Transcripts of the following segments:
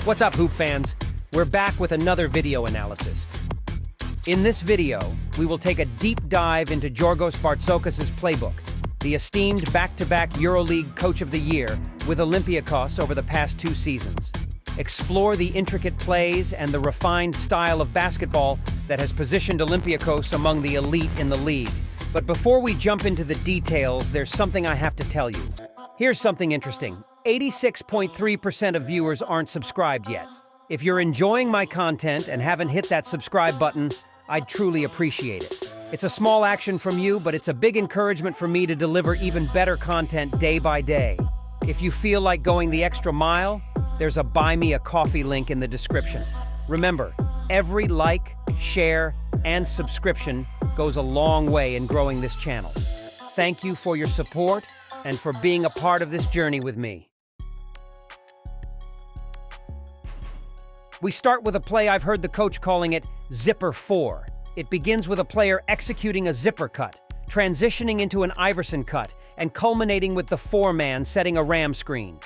What's up, Hoop fans? We're back with another video analysis. In this video, we will take a deep dive into Giorgos Bartzokas' Playbook, the esteemed back-to-back EuroLeague Coach of the Year with Olympiacos over the past 2 seasons. Explore the intricate plays and the refined style of basketball that has positioned Olympiacos among the elite in the league. But before we jump into the details, there's something I have to tell you. Here's something interesting. 86.3% of viewers aren't subscribed yet. If you're enjoying my content and haven't hit that subscribe button, I'd truly appreciate it. It's a small action from you, but it's a big encouragement for me to deliver even better content day by day. If you feel like going the extra mile, there's a Buy Me a Coffee link in the description. Remember, every like, share, and subscription goes a long way in growing this channel. Thank you for your support and for being a part of this journey with me. We start with a play I've heard the coach calling it Zipper 4. It begins with a player executing a zipper cut, transitioning into an Iverson cut, and culminating with the 4-man setting a ram screen.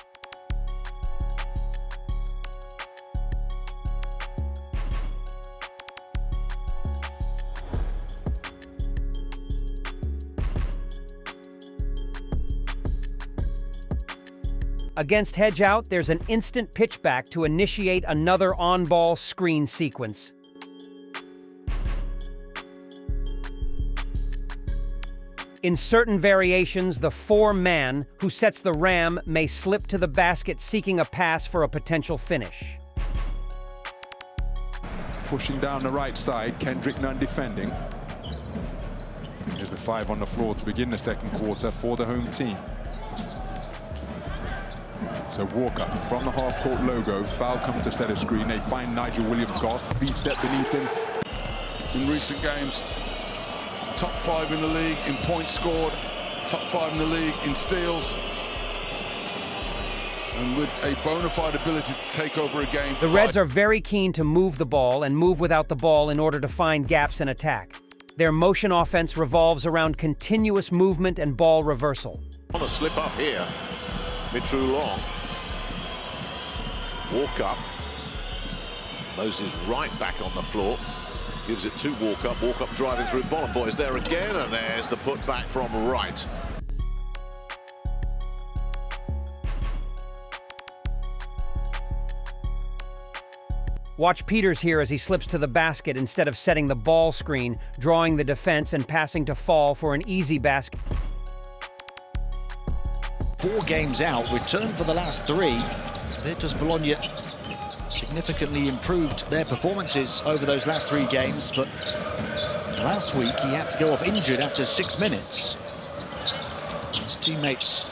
Against hedge out, there's an instant pitchback to initiate another on-ball screen sequence. In certain variations, the 4-man who sets the ram may slip to the basket seeking a pass for a potential finish. Pushing down the right side, Kendrick Nunn defending. There's the 5 on the floor to begin the second quarter for the home team. So Walker from the half-court logo, foul comes to set a screen. They find Nigel Williams-Goss, feet set beneath him. In recent games, top 5 in the league in points scored, top 5 in the league in steals, and with a bona fide ability to take over a game. The Reds are very keen to move the ball and move without the ball in order to find gaps in attack. Their motion offense revolves around continuous movement and ball reversal. On a slip up here, Mitru Long. Walk up. Moses right back on the floor. Gives it to Walk up driving through. Bottom boys there again, and there's the putback from right. Watch Peters here as he slips to the basket instead of setting the ball screen, drawing the defense and passing to Fall for an easy basket. 4 games out, returned for the last 3. Virtus Bologna significantly improved their performances over those last 3 games, but last week he had to go off injured after 6 minutes. His teammates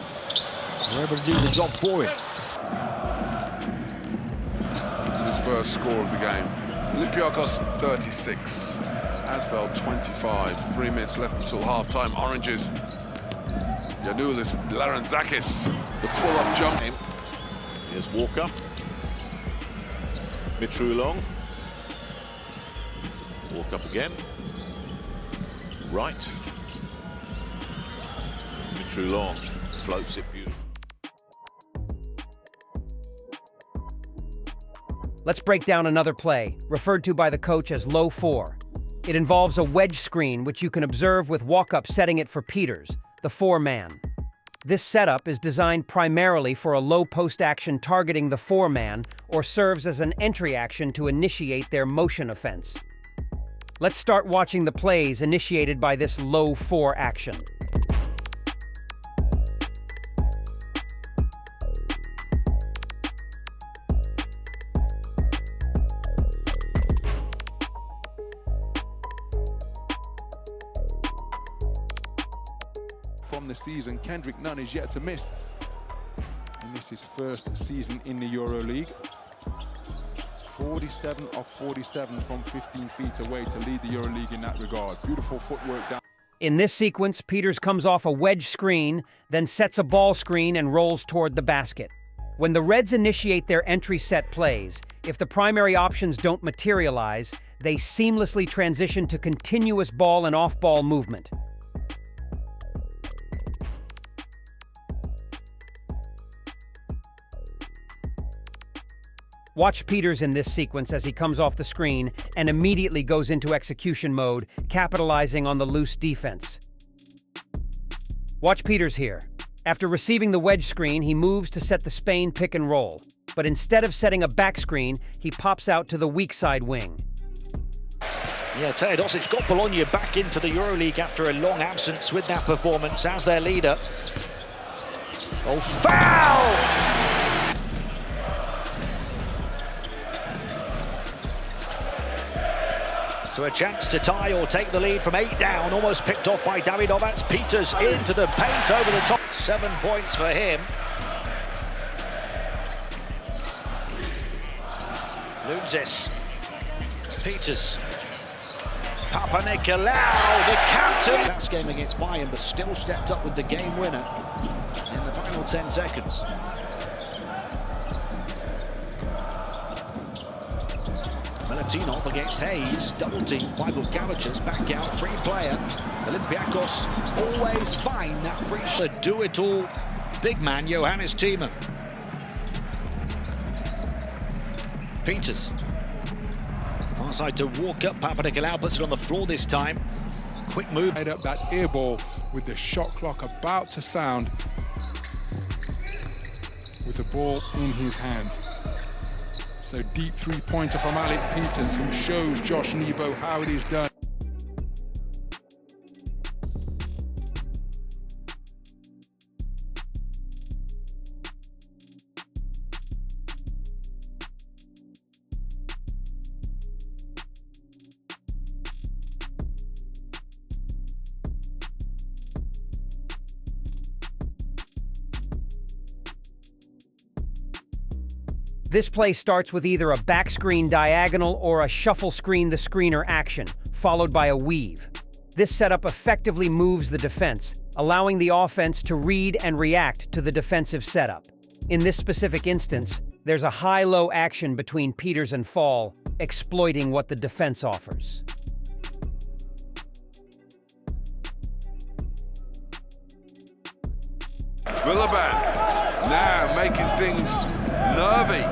were able to do the job for him. His first score of the game. Olympiacos 36, Asvel 25. 3 minutes left until half-time. Oranges. Yanulis Laranzakis, the pull-up jump. Here's Walker. Mitru Long. Walk up again. Right. Mitru Long floats it beautifully. Let's break down another play, referred to by the coach as Low 4. It involves a wedge screen, which you can observe with Walkup setting it for Peters, the 4-man. This setup is designed primarily for a low post action targeting the 4-man or serves as an entry action to initiate their motion offense. Let's start watching the plays initiated by this Low 4 action. From the season, Kendrick Nunn is yet to miss. And this is first season in the EuroLeague. 47 of 47 from 15 feet away to lead the EuroLeague in that regard. Beautiful footwork down. In this sequence, Peters comes off a wedge screen, then sets a ball screen and rolls toward the basket. When the Reds initiate their entry set plays, if the primary options don't materialize, they seamlessly transition to continuous ball and off-ball movement. Watch Peters in this sequence as he comes off the screen and immediately goes into execution mode, capitalizing on the loose defense. Watch Peters here. After receiving the wedge screen, he moves to set the Spain pick and roll. But instead of setting a back screen, he pops out to the weak side wing. Yeah, Teodosic got Bologna back into the EuroLeague after a long absence with that performance as their leader. Oh, foul! So a chance to tie or take the lead from 8 down, almost picked off by Davidovac. Peters into the paint over the top. 7 points for him. Lunzes. Peters. Papanikolaou, the captain. Last game against Bayern, but still stepped up with the game winner in the final 10 seconds. Milutinov against Hayes, double team by Bukavich's, back out, free player. Olympiacos always find that free shot. Do-it-all big man, Johannes Thiemann. Peters. Far side to walk up, Papanikolaou puts it on the floor this time. Quick move. Made up that air ball with the shot clock about to sound, with the ball in his hands. So deep three-pointer from Alec Peters, who shows Josh Nebo how it is done. This play starts with either a back screen diagonal or a shuffle screen the screener action, followed by a weave. This setup effectively moves the defense, allowing the offense to read and react to the defensive setup. In this specific instance, there's a high-low action between Peters and Fall, exploiting what the defense offers. Villaban now making things nervy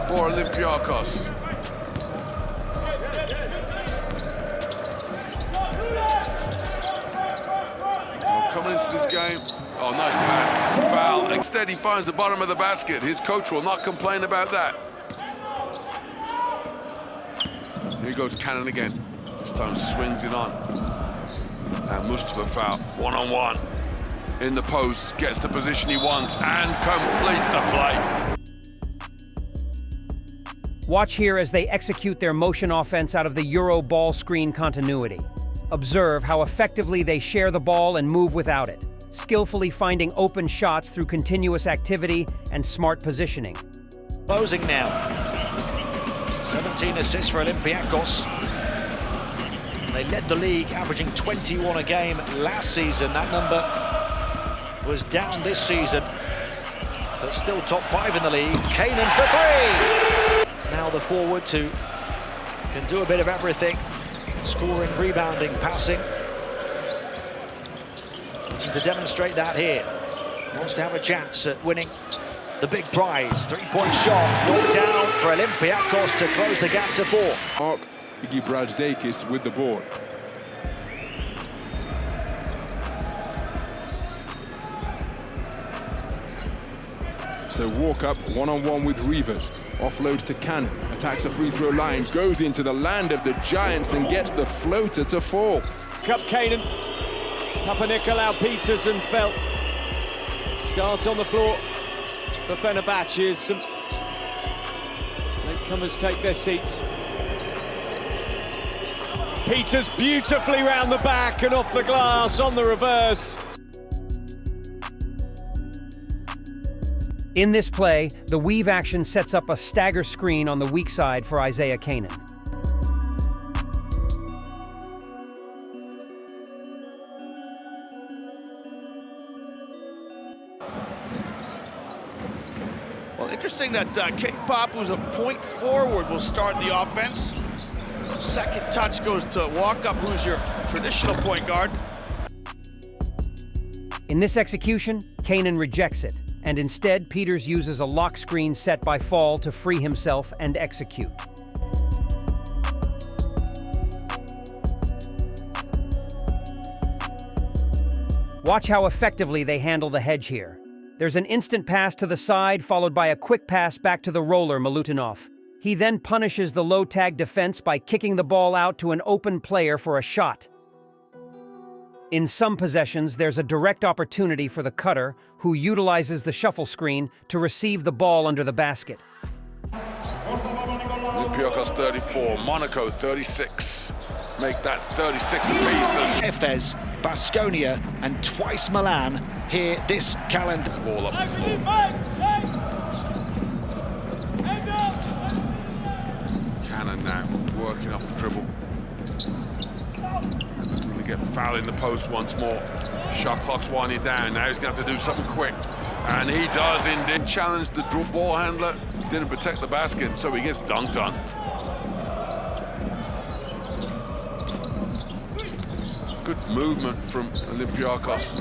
for Olympiacos. Coming into this game, oh, nice pass, foul. Instead, he finds the bottom of the basket. His coach will not complain about that. Here goes Cannon again. This time swings it on. And Mustafa foul, one-on-one. In the post, gets the position he wants, and completes the play. Watch here as they execute their motion offense out of the Euro ball screen continuity. Observe how effectively they share the ball and move without it, skillfully finding open shots through continuous activity and smart positioning. Closing now. 17 assists for Olympiacos. They led the league, averaging 21 a game last season. That number was down this season, but still top 5 in the league. Kanan for 3! Now the forward who can do a bit of everything. Scoring, rebounding, passing. Looking to demonstrate that here. Wants to have a chance at winning the big prize. Three-point shot, knocked down for Olympiacos to close the gap to 4. Mark Iggy Bradzakis with the board. So walk up, one-on-one with Rivas. Offloads to Cannon, attacks the free throw line, goes into the land of the Giants and gets the floater to fall. Cup Kanan, Papanikolaou, Peters and Felt. Starts on the floor for Fenerbahce as some latecomers take their seats. Peters beautifully round the back and off the glass on the reverse. In this play, the weave action sets up a stagger screen on the weak side for Isaiah Kanan. Well, interesting that K-Pop, who's a point forward, will start the offense. Second touch goes to Walkup, who's your traditional point guard. In this execution, Kanan rejects it, and instead Peters uses a lock screen set by Fall to free himself and execute. Watch how effectively they handle the hedge here. There's an instant pass to the side, followed by a quick pass back to the roller, Milutinov. He then punishes the low-tag defense by kicking the ball out to an open player for a shot. In some possessions, there's a direct opportunity for the cutter, who utilizes the shuffle screen to receive the ball under the basket. Olympiacos 34, Monaco 36. Make that 36 apiece. Efes, Baskonia, and twice Milan here this calendar. Ball up the floor. Cannon now working off the dribble. Going to get foul in the post once more. Shot clock's winding down. Now he's going to have to do something quick. And he does indeed. Challenge the ball handler. Didn't protect the basket, so he gets dunked on. Good movement from Olympiacos.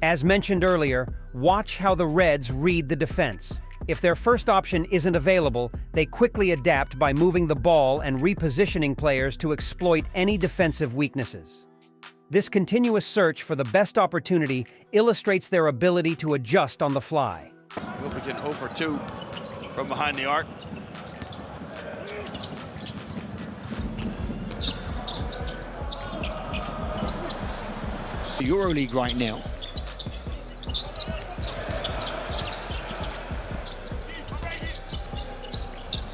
As mentioned earlier, watch how the Reds read the defense. If their first option isn't available, they quickly adapt by moving the ball and repositioning players to exploit any defensive weaknesses. This continuous search for the best opportunity illustrates their ability to adjust on the fly. Wilbekin 0 for 2 from behind the arc. EuroLeague right now.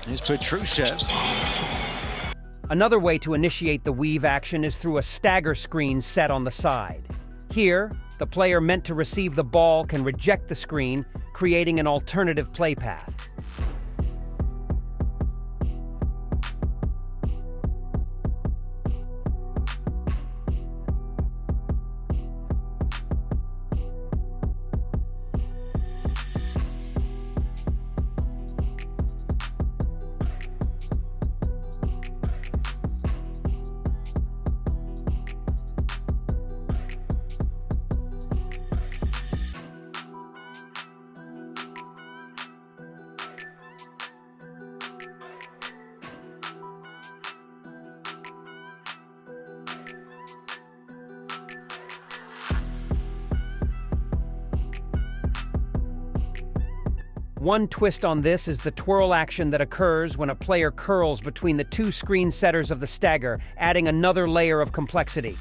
Here's Petrushev. Another way to initiate the weave action is through a stagger screen set on the side. Here, the player meant to receive the ball can reject the screen, creating an alternative play path. One twist on this is the twirl action that occurs when a player curls between the two screen setters of the stagger, adding another layer of complexity.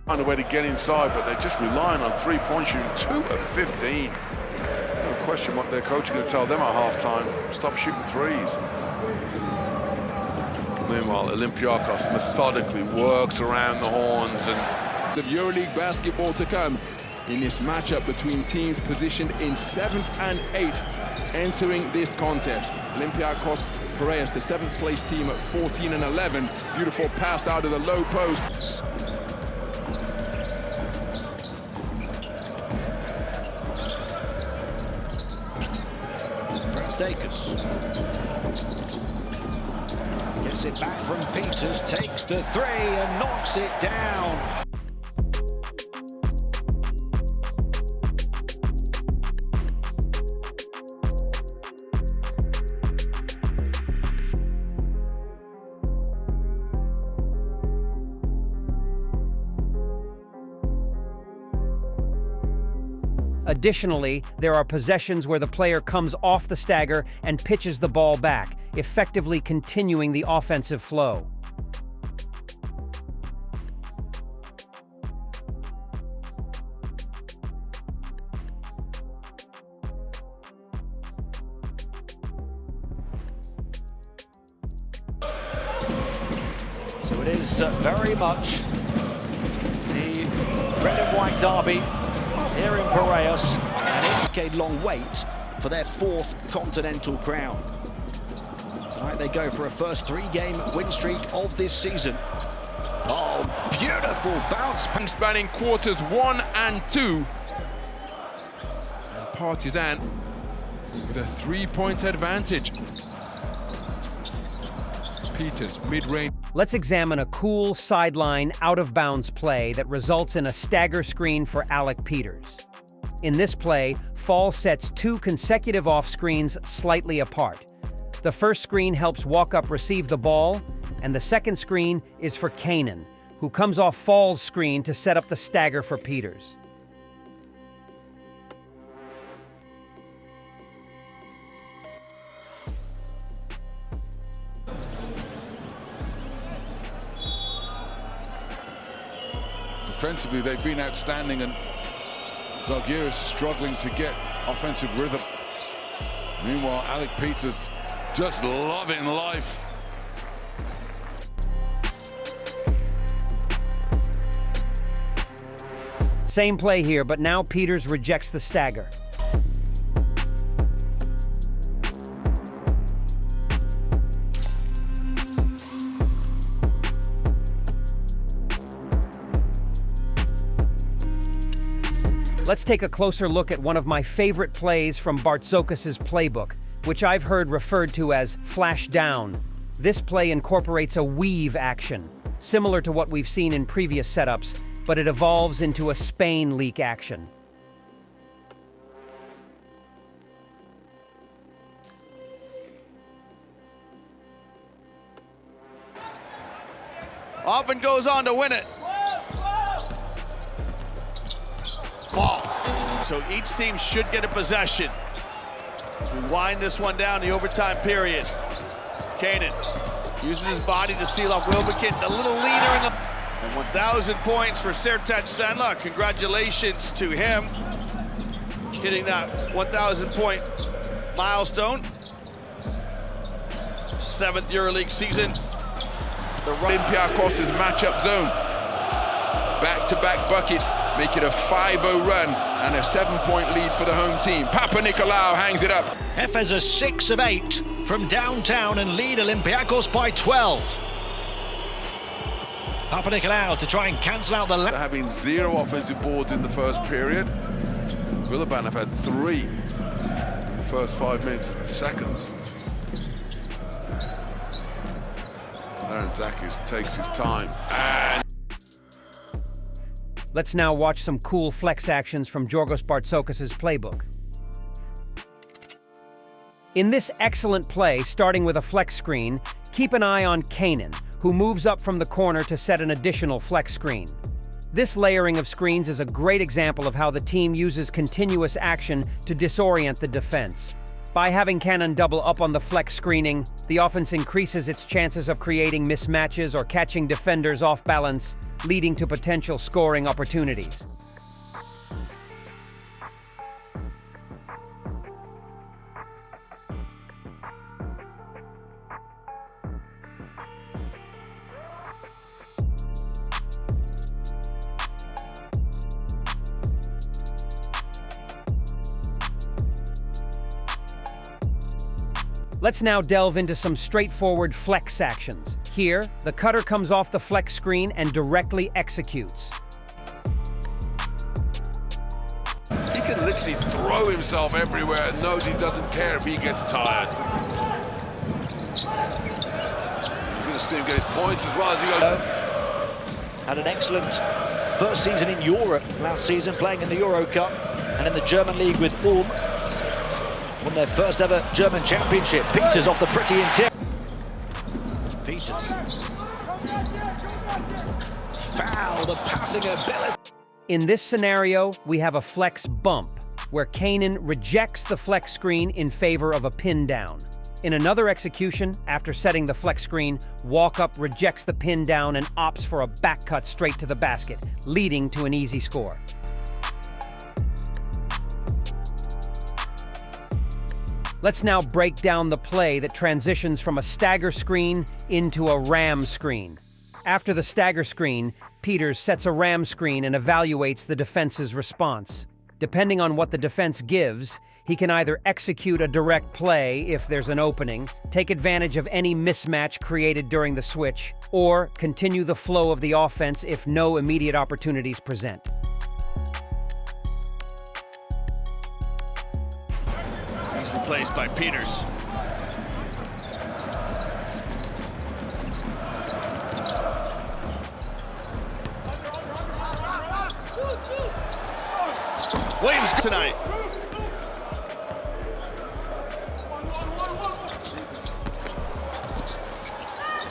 Find a way to get inside, but they're just relying on three-point shooting. 2 of 15. No question what their coach is going to tell them at halftime. Stop shooting threes. Meanwhile, Olympiacos methodically works around the horns and The EuroLeague basketball to come in this matchup between teams positioned in 7th and 8th entering this contest. Olympiacos Piraeus, the 7th place team at 14 and 11. Beautiful pass out of the low post. Stagger. Gets it back from Peters, takes the three and knocks it down. Additionally, there are possessions where the player comes off the stagger and pitches the ball back, effectively continuing the offensive flow. So it is very much the red and white derby here in Piraeus, and it's a long wait for their 4th continental crown. Tonight they go for a first 3-game win streak of this season. Oh, beautiful bounce. Spanning quarters 1 and 2. And Partizan with a 3-point advantage. Peters, mid-range. let's examine a cool sideline out-of-bounds play that results in a stagger screen for Alec Peters. In this play, Fall sets two consecutive off-screens slightly apart. The first screen helps Walkup receive the ball, and the second screen is for Kanan, who comes off Fall's screen to set up the stagger for Peters. Defensively, they've been outstanding, and Zalgiris struggling to get offensive rhythm. Meanwhile, Alec Peters just loving life. Same play here, but now Peters rejects the stagger. Let's take a closer look at one of my favorite plays from Bartzokas' Playbook, which I've heard referred to as flash down. This play incorporates a weave action, similar to what we've seen in previous setups, but it evolves into a Spain leak action. Often goes on to win it. Fall. So each team should get a possession. As we wind this one down the overtime period. Kanan uses his body to seal off Wilbekin, a little leaner in the... And 1,000 points for Sertac Sanla. Congratulations to him. Hitting that 1,000 point milestone. 7th EuroLeague season. The Olympiacos' matchup zone. Back-to-back buckets make it a 5-0 run and a 7-point lead for the home team. Papanikolaou hangs it up. Efes are 6 of 8 from downtown and lead Olympiacos by 12. Papanikolaou to try and cancel out the... Having 0 offensive boards in the first period. Villeurbanne have had 3 in the first 5 minutes of the second. Larentzakis takes his time. And Let's now watch some cool flex actions from Giorgos Bartzokas' Playbook. In this excellent play, starting with a flex screen, keep an eye on Kanan, who moves up from the corner to set an additional flex screen. This layering of screens is a great example of how the team uses continuous action to disorient the defense. By having Kanan double up on the flex screening, the offense increases its chances of creating mismatches or catching defenders off balance, leading to potential scoring opportunities. Let's now delve into some straightforward flex actions. Here, the cutter comes off the flex screen and directly executes. he can literally throw himself everywhere and knows he doesn't care if he gets tired. You're going to see him get his points as well as he goes. Had an excellent first season in Europe last season, playing in the Euro Cup and in the German League with Ulm. Won their first ever German championship. Peters off the pretty interior. Peters. Foul, the passing ability. In this scenario, we have a flex bump, where Kanan rejects the flex screen in favor of a pin down. In another execution, after setting the flex screen, Walkup rejects the pin down and opts for a back cut straight to the basket, leading to an easy score. Let's now break down the play that transitions from a stagger screen into a ram screen. After the stagger screen, Peters sets a ram screen and evaluates the defense's response. Depending on what the defense gives, he can either execute a direct play if there's an opening, take advantage of any mismatch created during the switch, or continue the flow of the offense if no immediate opportunities present. He's replaced by Peters. Williams tonight.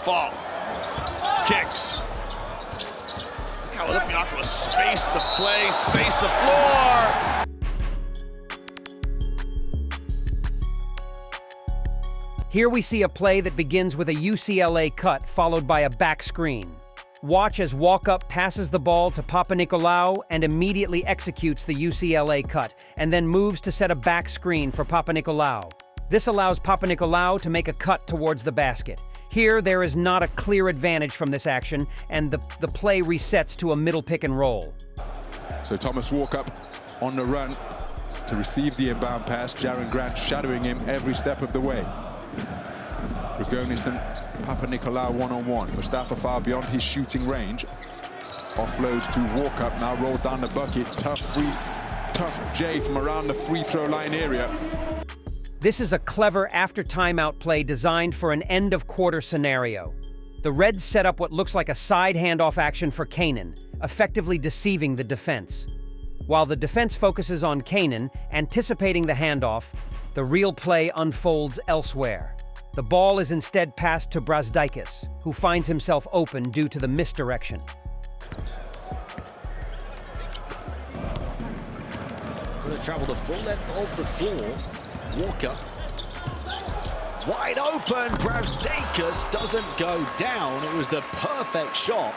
Fall. Kicks. Look how Olympiacos spaced the play, spaced the floor. Here we see a play that begins with a UCLA cut followed by a back screen. Watch as Walkup passes the ball to Papanikolaou and immediately executes the UCLA cut, and then moves to set a back screen for Papanikolaou. This allows Papanikolaou to make a cut towards the basket. Here, there is not a clear advantage from this action, and the play resets to a middle pick and roll. So Thomas Walkup on the run to receive the inbound pass. Jaron Grant shadowing him every step of the way. Ragonis and Papanikolaou one-on-one. Mustafa far beyond his shooting range. Offloads to Walkup, now rolled down the bucket. Tough J from around the free throw line area. This is a clever after-timeout play designed for an end-of-quarter scenario. The Reds set up what looks like a side handoff action for Kanan, effectively deceiving the defense. While the defense focuses on Kanan, anticipating the handoff, the real play unfolds elsewhere. The ball is instead passed to Bartzokas, who finds himself open due to the misdirection. Going to travel the full length of the floor. Walker. Wide open. Bartzokas doesn't go down. It was the perfect shot.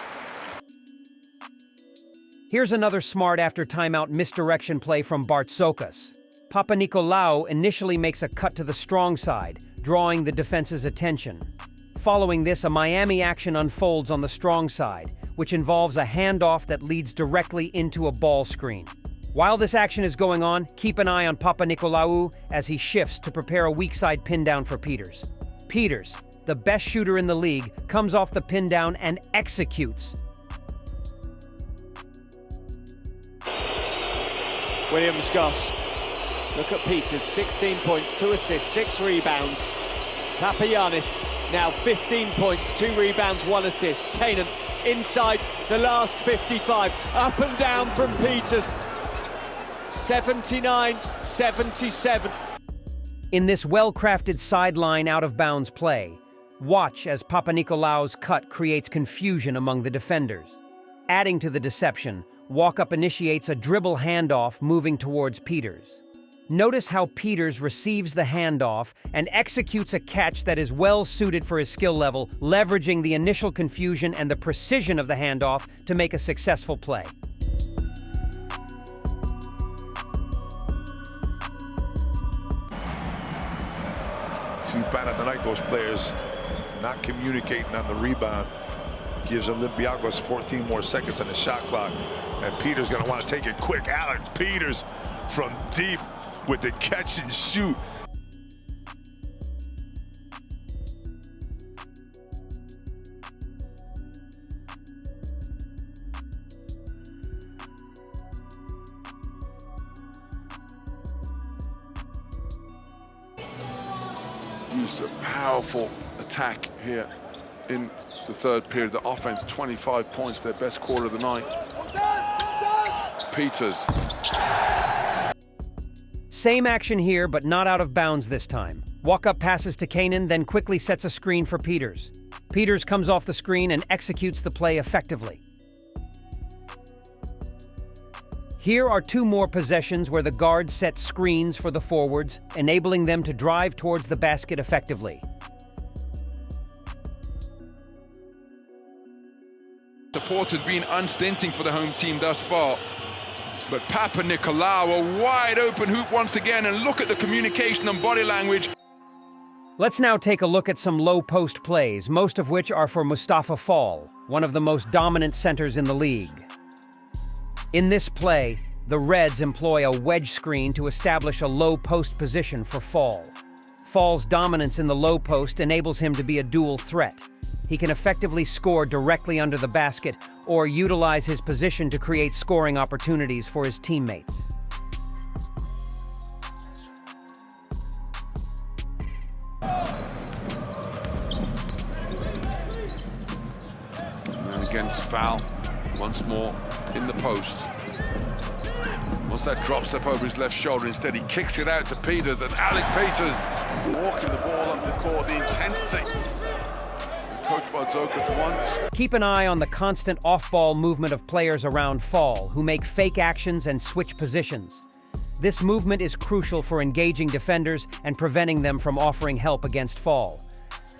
Here's another smart after-timeout misdirection play from Bartzokas. Papanikolaou initially makes a cut to the strong side, drawing the defense's attention. Following this, a Miami action unfolds on the strong side, which involves a handoff that leads directly into a ball screen. While this action is going on, keep an eye on Papanikolaou as he shifts to prepare a weak side pin down for Peters. Peters, the best shooter in the league, comes off the pin down and executes. Williams Goss. Look at Peters, 16 points, 2 assists, 6 rebounds. Papagiannis, now 15 points, 2 rebounds, 1 assist. Kanan inside the last 55, up and down from Peters. 79-77. In this well-crafted sideline out-of-bounds play, watch as Papanikolaou's cut creates confusion among the defenders. Adding to the deception, Walkup initiates a dribble handoff moving towards Peters. Notice how Peters receives the handoff and executes a catch that is well suited for his skill level, leveraging the initial confusion and the precision of the handoff to make a successful play. Too bad at the night those players not communicating on the rebound. Gives Olympiacos 14 more seconds on the shot clock. And Peters gonna want to take it quick. Alec Peters from deep with the catch and shoot. Used a powerful attack here in the third period. The offense, 25 points, their best quarter of the night. Peters. Same action here, but not out of bounds this time. Walkup passes to Kanan, then quickly sets a screen for Peters. Peters comes off the screen and executes the play effectively. Here are 2 more possessions where the guards set screens for the forwards, enabling them to drive towards the basket effectively. Support has been unstinting for the home team thus far. But Papanikolaou, a wide open hoop once again, and look at the communication and body language. Let's now take a look at some low-post plays, most of which are for Mustafa Fall, one of the most dominant centers in the league. In this play, the Reds employ a wedge screen to establish a low-post position for Fall. Fall's dominance in the low post enables him to be a dual threat. He can effectively score directly under the basket or utilize his position to create scoring opportunities for his teammates. And against foul, once more in the post. Wants that drop step over his left shoulder. Instead, he kicks it out to Peters, and Alec Peters walking the ball up the court. The intensity Coach Bartzokas wants. Keep an eye on the constant off-ball movement of players around Fall, who make fake actions and switch positions. This movement is crucial for engaging defenders and preventing them from offering help against Fall.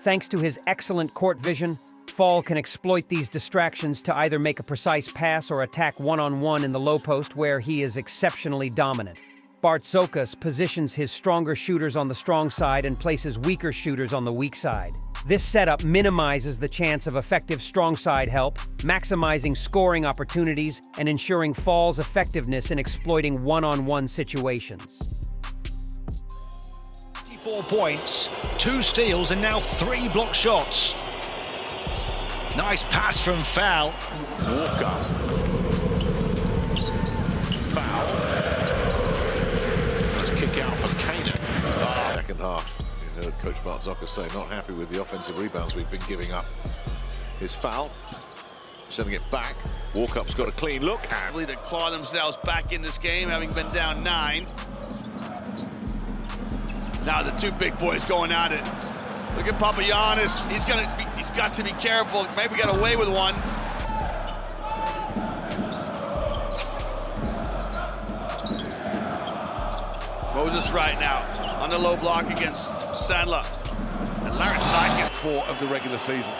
Thanks to his excellent court vision, Fall can exploit these distractions to either make a precise pass or attack one-on-one in the low post, where he is exceptionally dominant. Bartzokas positions his stronger shooters on the strong side and places weaker shooters on the weak side. This setup minimizes the chance of effective strong side help, maximizing scoring opportunities and ensuring Fall's effectiveness in exploiting one-on-one situations. 4 points, 2 steals, and now 3 block shots. Nice pass from Foul. Walker. Foul. Nice kick out for Kanan. Second half. You heard Coach Bartzokas say not happy with the offensive rebounds we've been giving up. His foul. Sending it back. Walkup's got a clean look. And to claw themselves back in this game, having been down 9. Now the 2 big boys going at it. Look at Papagiannis. He's got to be careful. Maybe got away with one. Moses right now on the low block against Sandler. And Larenzaki. 4 of the regular season.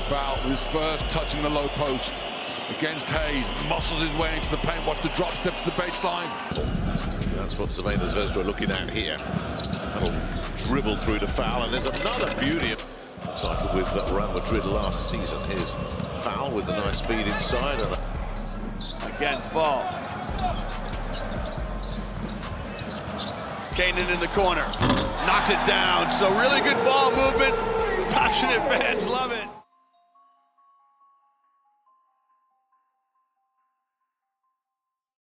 Foul, his first touching the low post against Hayes. Muscles his way into the paint. Watch the drop step to the baseline. That's what Savannah Zvezda are looking at here. That'll dribble through the Foul, and there's another beauty. Cycle with Real Madrid last season. Here's Foul with a nice feed inside. And again, Fall. Kanan in the corner. Knocked it down. So really good ball movement. Passionate fans love it.